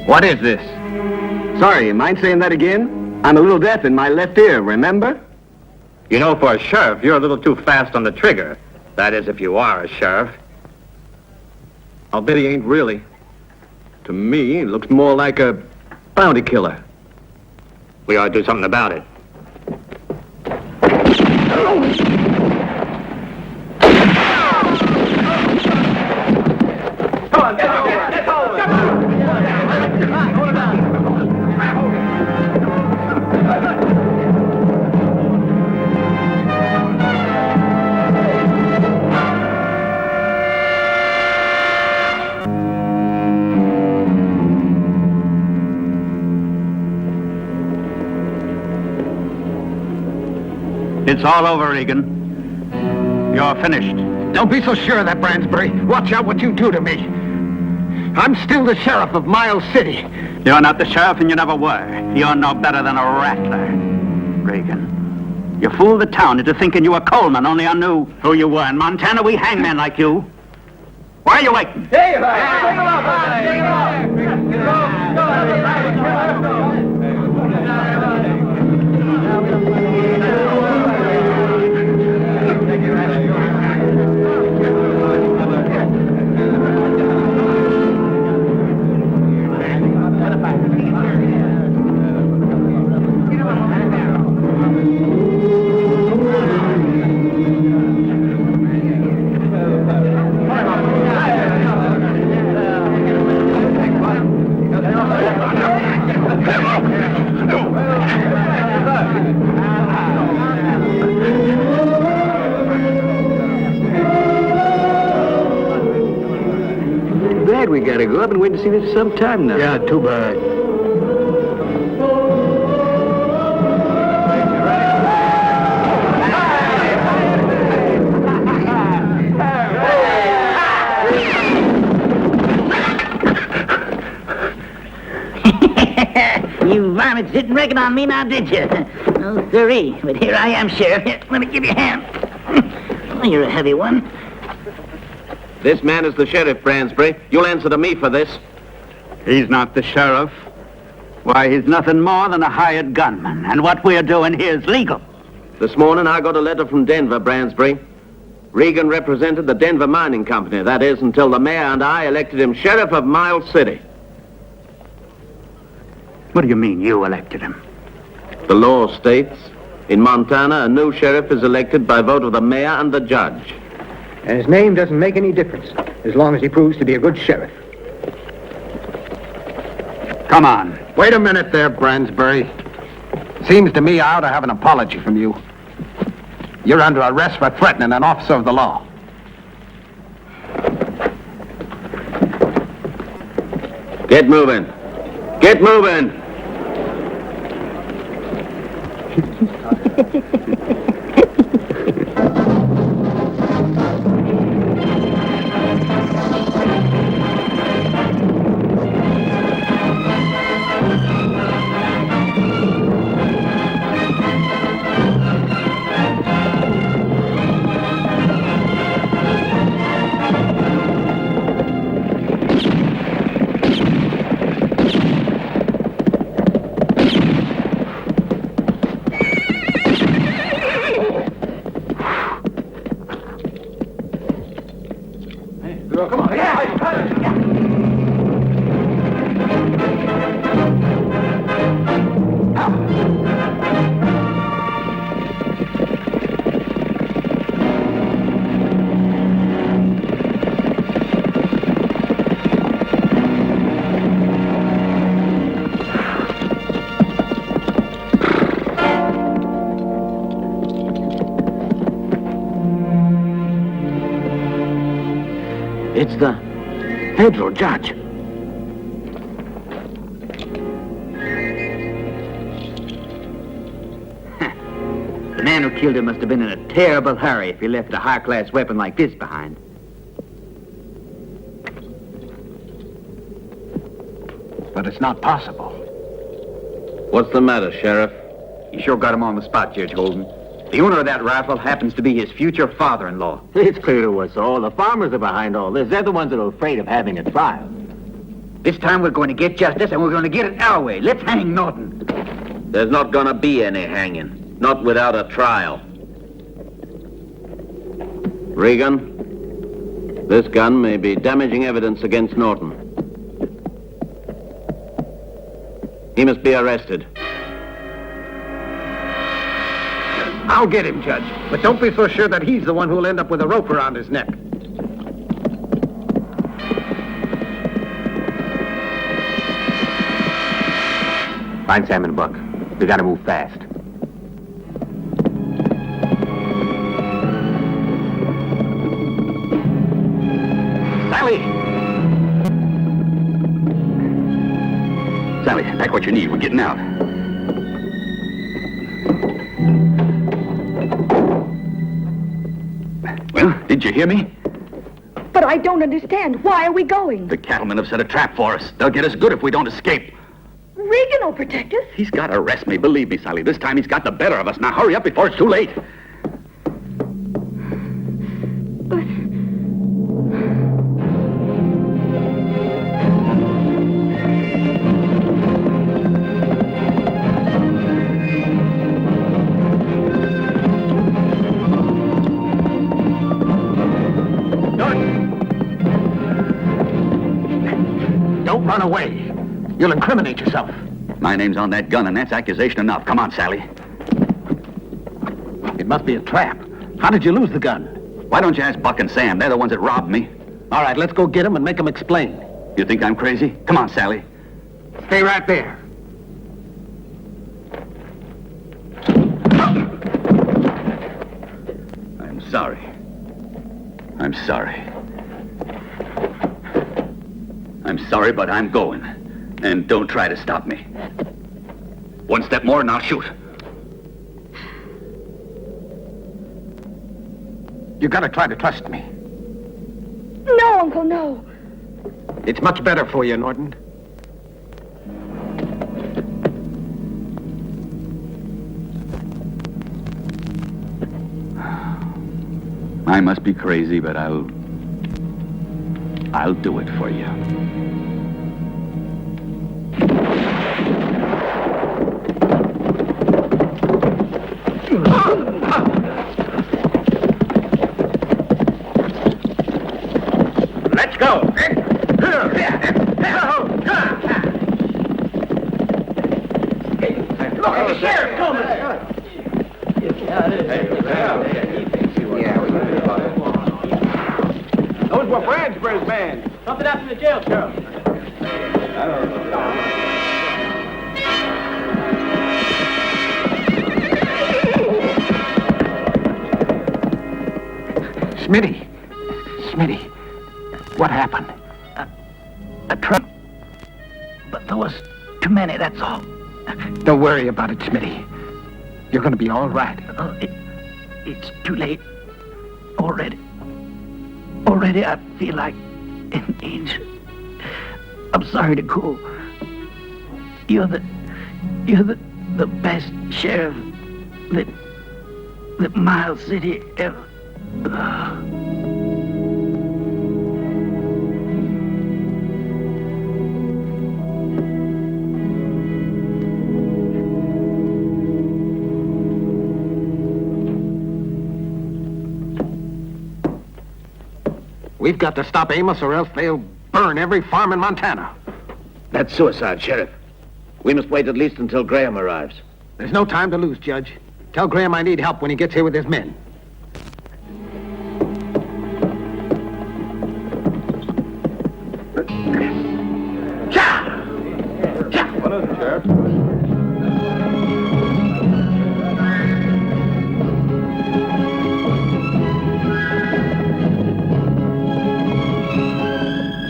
What is this? Sorry, you mind saying that again? I'm a little deaf in my left ear, remember? You know, for a sheriff, you're a little too fast on the trigger. That is, if you are a sheriff. I'll bet he ain't really. To me, he looks more like a bounty killer. We ought to do something about it. Come on, get It's all over, Egan. You're finished. Don't be so sure of that, Bransbury. Watch out what you do to me. I'm still the sheriff of Miles City. You're not the sheriff and you never were. You're no better than a rattler. Regan, you fooled the town into thinking you were Coleman, only I knew who you were. In Montana, we hang men like you. Why are you waiting? Hey, bring him up! Bring him up! Glad we gotta go. I've been waiting to see this for some time now. Yeah, too bad. You varmints didn't reckon on me now, did you? Oh, sirree. But here I am, Sheriff. Here, let me give you a hand. Oh, you're a heavy one. This man is the sheriff, Bransbury. You'll answer to me for this. He's not the sheriff. Why, he's nothing more than a hired gunman, and what we're doing here is legal. This morning I got a letter from Denver, Bransbury. Regan represented the Denver Mining Company. That is, until the mayor and I elected him sheriff of Miles City. What do you mean, you elected him? The law states, in Montana, a new sheriff is elected by vote of the mayor and the judge. And his name doesn't make any difference, as long as he proves to be a good sheriff. Come on. Wait a minute there, Bransbury. Seems to me I ought to have an apology from you. You're under arrest for threatening an officer of the law. Get moving. Get moving. It's the federal judge. The man who killed him must have been in a terrible hurry if he left a high-class weapon like this behind. But it's not possible. What's the matter, Sheriff? You sure got him on the spot, Judge Holden. The owner of that rifle happens to be his future father-in-law. It's clear to us all. The farmers are behind all this. They're the ones that are afraid of having a trial. This time we're going to get justice, and we're going to get it our way. Let's hang Norton. There's not gonna be any hanging. Not without a trial. Regan, this gun may be damaging evidence against Norton. He must be arrested. I'll get him, Judge. But don't be so sure that he's the one who'll end up with a rope around his neck. Find Sam and Buck. We gotta move fast. Sally! Sally, pack what you need. We're getting out. Well, did you hear me? But I don't understand. Why are we going? The cattlemen have set a trap for us. They'll get us good if we don't escape. Regan will protect us. He's got to arrest me. Believe me, Sally. This time he's got the better of us. Now hurry up before it's too late. But... Don't run away. You'll incriminate yourself. My name's on that gun, and that's accusation enough. Come on, Sally. It must be a trap. How did you lose the gun? Why don't you ask Buck and Sam? They're the ones that robbed me. All right, let's go get them and make them explain. You think I'm crazy? Come on, Sally. Stay right there. I'm sorry. I'm sorry. I'm sorry, but I'm going. And don't try to stop me. One step more and I'll shoot. You gotta try to trust me. No, Uncle, no. It's much better for you, Norton. I must be crazy, but I'll do it for you. Let's go. Look at the sheriff, Coleman. Those were Bransbury's men. Something happened to the jail, Sheriff. Smitty, what happened? A truck. But there was too many, that's all. Don't worry about it, Smitty. You're going to be all right. It's too late. Already I feel like an angel. I'm sorry to go. You're the best sheriff that Miles City ever. We've got to stop Amos or else they'll burn every farm in Montana. That's suicide, Sheriff. We must wait at least until Graham arrives. There's no time to lose, Judge. Tell Graham I need help when he gets here with his men. What is it, Sheriff?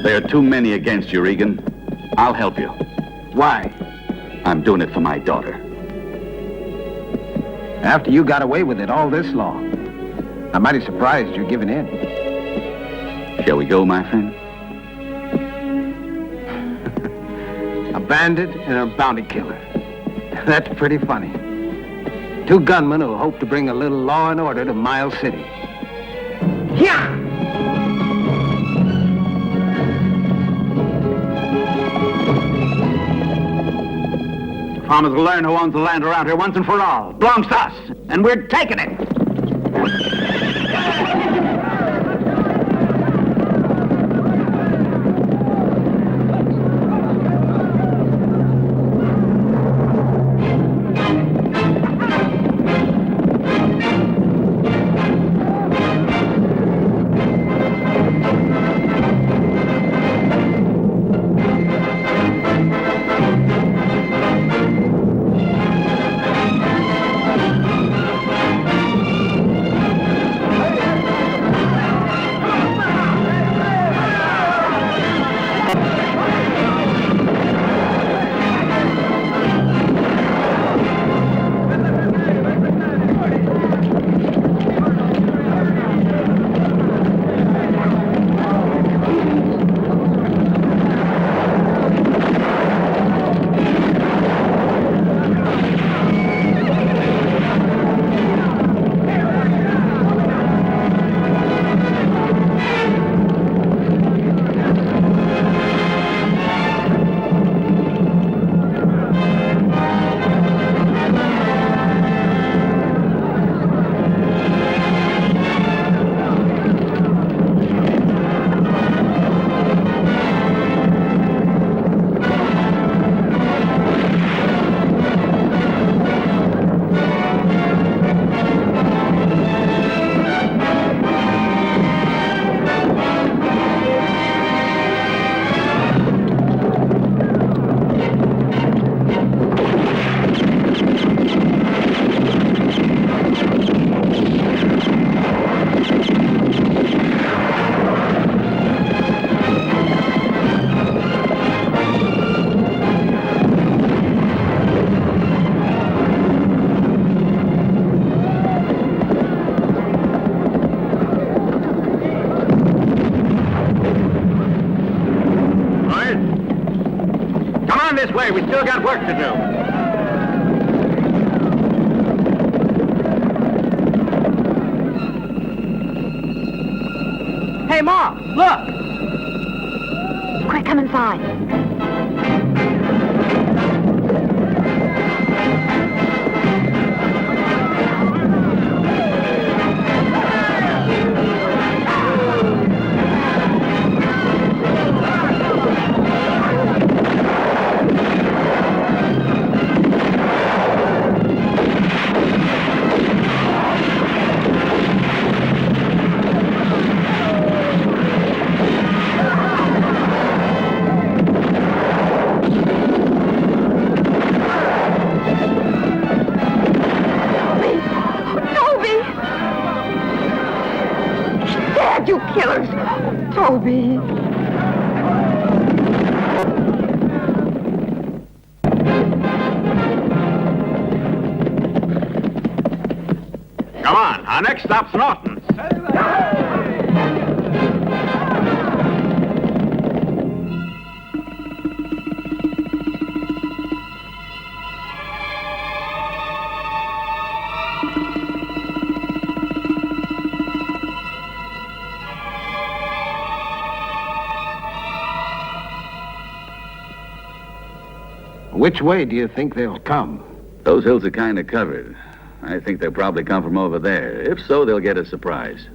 There are too many against you, Regan. I'll help you. Why? I'm doing it for my daughter. After you got away with it all this long, I'm mighty surprised you're giving in. Shall we go, my friend? A bandit and a bounty killer. That's pretty funny. Two gunmen who hope to bring a little law and order to Miles City. Yeah! Farmers will learn who owns the land around here once and for all. Belongs to us, and we're taking it. This way, we still got work to do. Hey, Ma, look! Quick, come inside. You killers! Toby! Come on, our next stop's Norton's. Which way do you think they'll come? Those hills are kind of covered. I think they'll probably come from over there. If so, they'll get a surprise.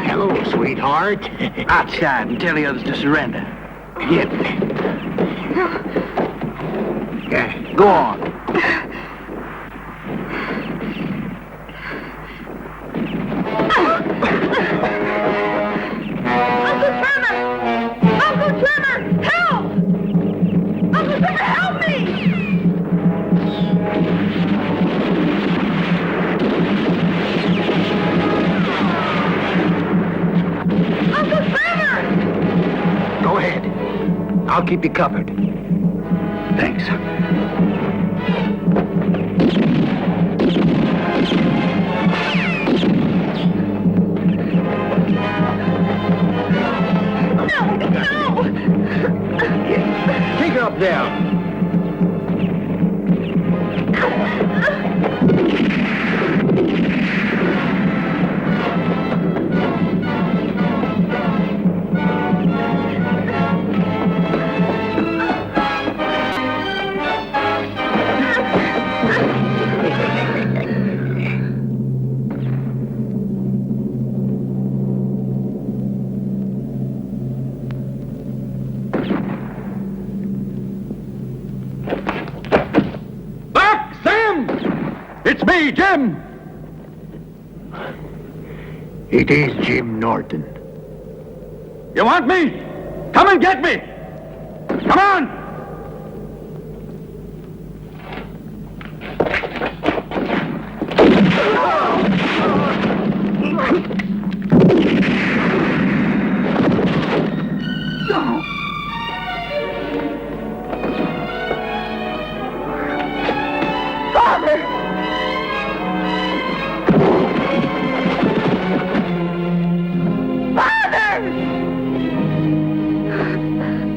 Hello, sweetheart. Outside and tell the others to surrender. Get me. Yeah, go on. Uncle Herman! I'll keep you covered. Thanks. Take her up there. It's me, Jim! It is Jim Norton. You want me? Come and get me! Come on!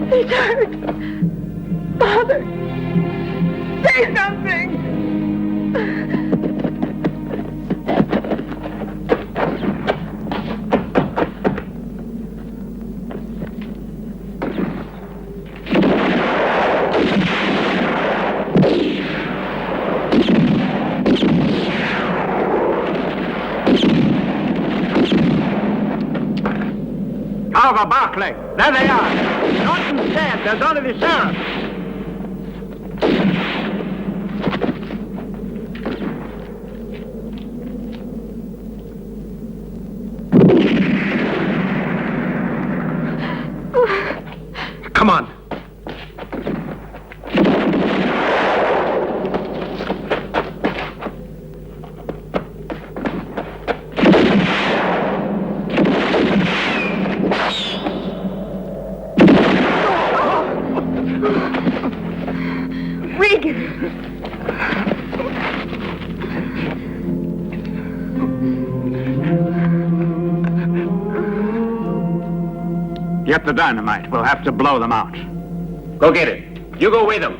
He's hurt. Father, say something. Carver, Barclay, there they are. Norton's dead. There's only the sheriff. Come on. Get the dynamite. We'll have to blow them out. Go get it. You go with them.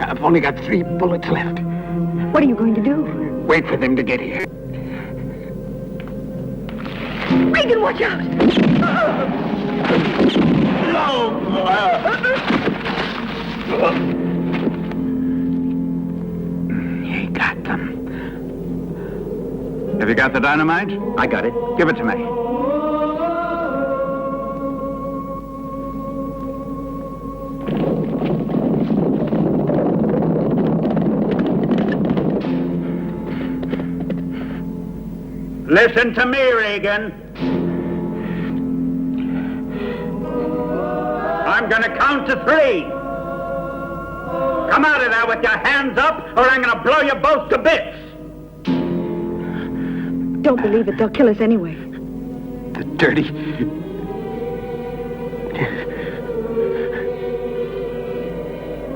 I've only got 3 bullets left. What are you going to do? Wait for them to get here. Regan, watch out! He got them. Have you got the dynamite? I got it. Give it to me. Listen to me, Regan. I'm going to count to 3. Come out of there with your hands up, or I'm going to blow you both to bits. Don't believe it. They'll kill us anyway. The dirty...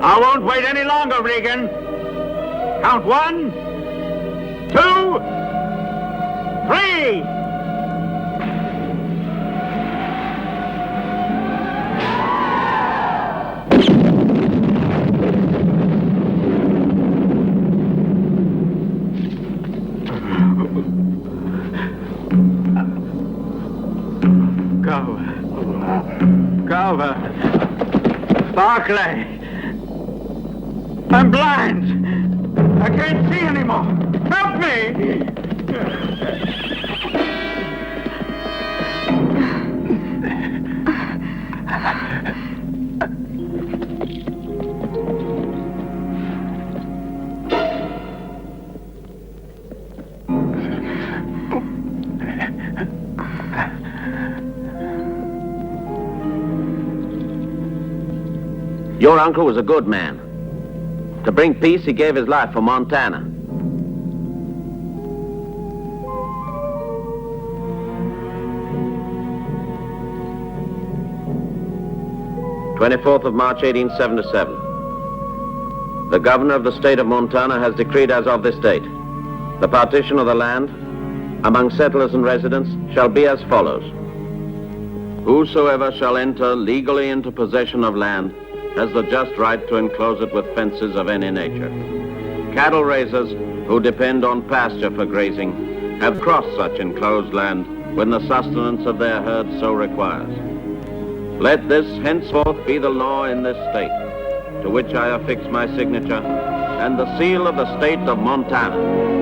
I won't wait any longer, Regan. Count 1, 2, 3. Carver. Barclay. I'm blind. I can't see anymore. Help me! Your uncle was a good man. To bring peace, he gave his life for Montana. 24th of March, 1877. The governor of the state of Montana has decreed as of this date, the partition of the land among settlers and residents shall be as follows. Whosoever shall enter legally into possession of land has the just right to enclose it with fences of any nature. Cattle raisers who depend on pasture for grazing have crossed such enclosed land when the sustenance of their herd so requires. Let this henceforth be the law in this state, to which I affix my signature and the seal of the state of Montana.